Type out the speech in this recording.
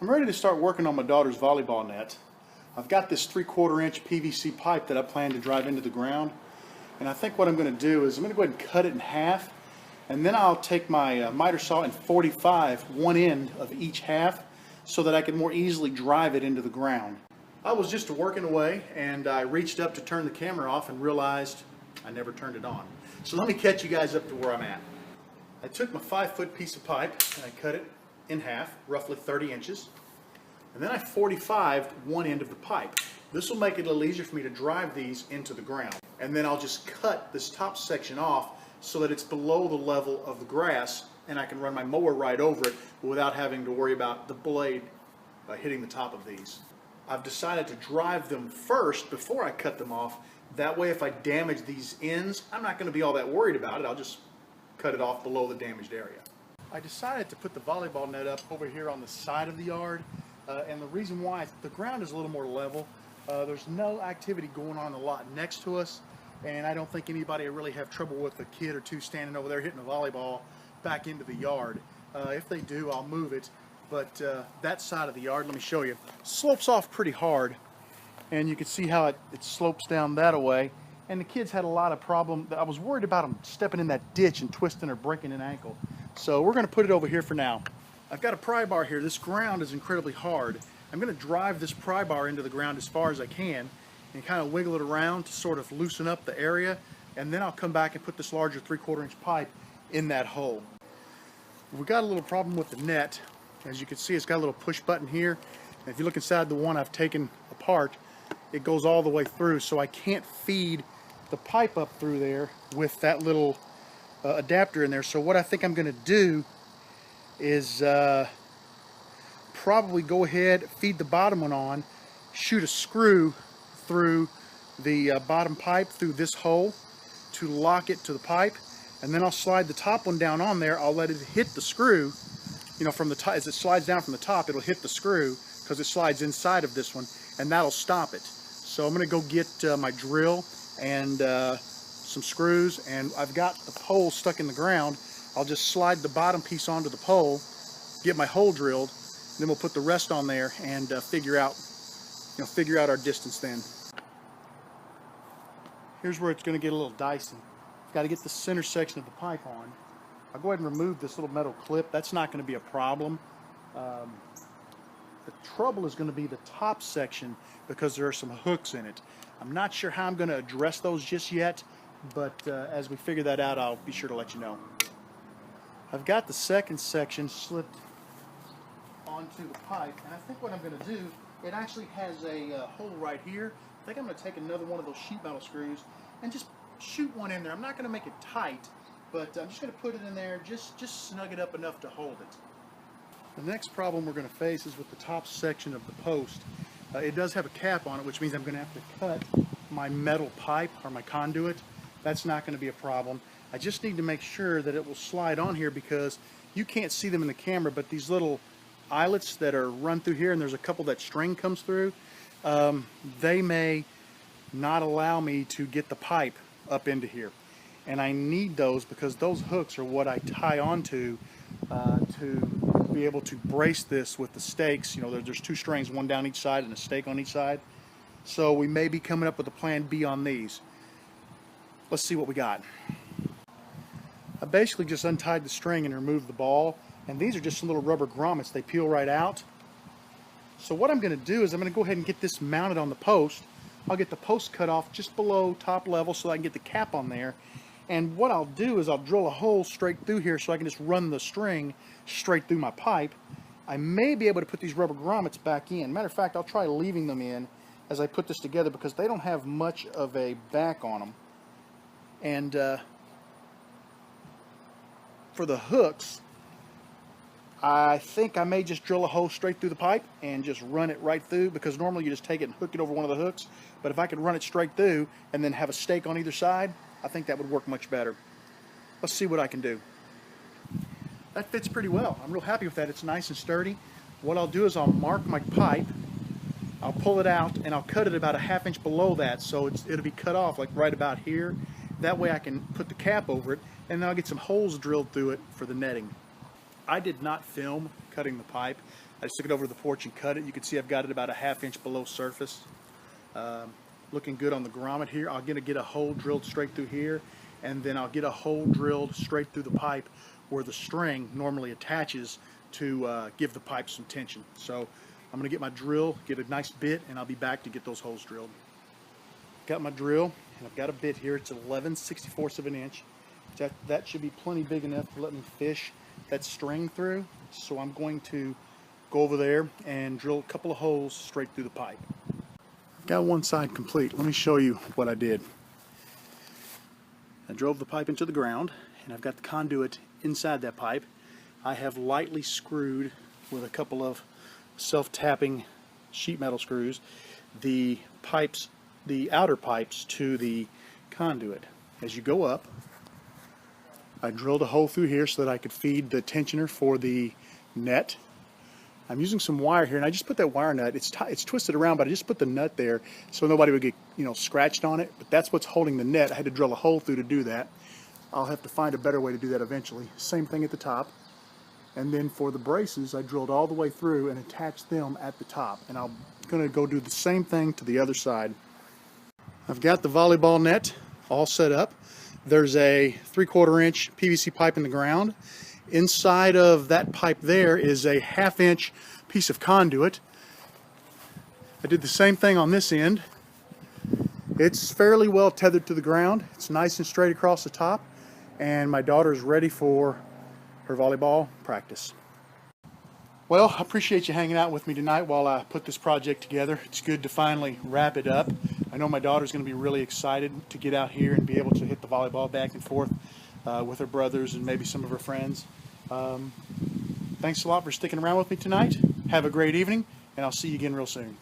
I'm ready to start working on my daughter's volleyball net. I've got this 3/4 inch PVC pipe that I plan to drive into the ground, and I think what I'm going to do is I'm going to go ahead and cut it in half, and then I'll take my miter saw and 45 one end of each half so that I can more easily drive it into the ground. I was just working away and I reached up to turn the camera off and realized I never turned it on. So let me catch you guys up to where I'm at. I took my 5-foot piece of pipe and I cut it in half, roughly 30 inches. And then I 45'd one end of the pipe. This will make it a little easier for me to drive these into the ground. And then I'll just cut this top section off so that it's below the level of the grass and I can run my mower right over it without having to worry about the blade hitting the top of these. I've decided to drive them first before I cut them off. That way if I damage these ends, I'm not going to be all that worried about it. I'll just cut it off below the damaged area. I decided to put the volleyball net up over here on the side of the yard. And the reason why is the ground is a little more level. There's no activity going on in the lot next to us, and I don't think anybody will really have trouble with a kid or two standing over there hitting a volleyball back into the yard. If they do, I'll move it, but that side of the yard, let me show you, slopes off pretty hard, and you can see how it slopes down that way. And the kids had a lot of problem. I was worried about them stepping in that ditch and twisting or breaking an ankle. So we're going to put it over here for now. I've got a pry bar here. This ground is incredibly hard. I'm going to drive this pry bar into the ground as far as I can and kind of wiggle it around to sort of loosen up the area, and then I'll come back and put this larger 3/4 inch pipe in that hole. We've got a little problem with the net. As you can see, it's got a little push button here, and if you look inside the one I've taken apart, it goes all the way through, so I can't feed the pipe up through there with that little adapter in there. So what I think I'm going to do is probably go ahead, feed the bottom one on, shoot a screw through the bottom pipe through this hole to lock it to the pipe, and then I'll slide the top one down on there. I'll let it hit the screw, you know, from the top. As it slides down from the top, it'll hit the screw because it slides inside of this one, and that'll stop it. So I'm going to go get my drill and some screws, and I've got the pole stuck in the ground. I'll just slide the bottom piece onto the pole, get my hole drilled, then we'll put the rest on there and figure out our distance then. Here's where it's going to get a little dicey. I've got to get the center section of the pipe on. I'll go ahead and remove this little metal clip. That's not going to be a problem. The trouble is going to be the top section because there are some hooks in it. I'm not sure how I'm going to address those just yet, but as we figure that out, I'll be sure to let you know. I've got the second section slipped onto the pipe, and I think what I'm going to do, it actually has a hole right here. I think I'm going to take another one of those sheet metal screws and just shoot one in there. I'm not going to make it tight, but I'm just going to put it in there, just snug it up enough to hold it. The next problem we're going to face is with the top section of the post. It does have a cap on it, which means I'm going to have to cut my metal pipe or my conduit. That's not going to be a problem. I just need to make sure that it will slide on here because you can't see them in the camera, but these little eyelets that are run through here, and there's a couple that string comes through, they may not allow me to get the pipe up into here. And I need those because those hooks are what I tie onto to be able to brace this with the stakes. You know, there's two strings, one down each side and a stake on each side. So we may be coming up with a plan B on these. Let's see what we got. I basically just untied the string and removed the ball, and these are just some little rubber grommets. They peel right out. So what I'm going to do is I'm going to go ahead and get this mounted on the post. I'll get the post cut off just below top level so I can get the cap on there. And what I'll do is I'll drill a hole straight through here so I can just run the string straight through my pipe. I may be able to put these rubber grommets back in. Matter of fact, I'll try leaving them in as I put this together because they don't have much of a back on them. And for the hooks, I think I may just drill a hole straight through the pipe and just run it right through, because normally you just take it and hook it over one of the hooks. But if I could run it straight through and then have a stake on either side, I think that would work much better. Let's see what I can do. That fits pretty well. I'm real happy with that. It's nice and sturdy. What I'll do is I'll mark my pipe, I'll pull it out, and I'll cut it about a ½ inch below that, so it'll be cut off like right about here. That way I can put the cap over it, and then I'll get some holes drilled through it for the netting. I did not film cutting the pipe. I just took it over to the porch and cut it. You can see I've got it about a 1/2 inch below surface. Looking good on the grommet here. I'm gonna get a hole drilled straight through here, and then I'll get a hole drilled straight through the pipe where the string normally attaches to give the pipe some tension. So I'm gonna get my drill, get a nice bit, and I'll be back to get those holes drilled. Got my drill, and I've got a bit here. It's 11/64 of an inch. That should be plenty big enough to let me fish that string through. So I'm going to go over there and drill a couple of holes straight through the pipe. I've got one side complete. Let me show you what I did. I drove the pipe into the ground, and I've got the conduit inside that pipe. I have lightly screwed with a couple of self-tapping sheet metal screws the pipes, the outer pipes to the conduit. As you go up, I drilled a hole through here so that I could feed the tensioner for the net. I'm using some wire here, and I just put that wire nut. It's twisted around, but I just put the nut there so nobody would get, scratched on it. But that's what's holding the net. I had to drill a hole through to do that. I'll have to find a better way to do that eventually. Same thing at the top. And then for the braces, I drilled all the way through and attached them at the top. And I'm going to go do the same thing to the other side. I've got the volleyball net all set up. There's a 3/4 inch PVC pipe in the ground. Inside of that pipe there is a 1/2 inch piece of conduit. I did the same thing on this end. It's fairly well tethered to the ground. It's nice and straight across the top. And my daughter is ready for her volleyball practice. Well, I appreciate you hanging out with me tonight while I put this project together. It's good to finally wrap it up. I know my daughter's going to be really excited to get out here and be able to hit the volleyball back and forth with her brothers and maybe some of her friends. Thanks a lot for sticking around with me tonight. Have a great evening, and I'll see you again real soon.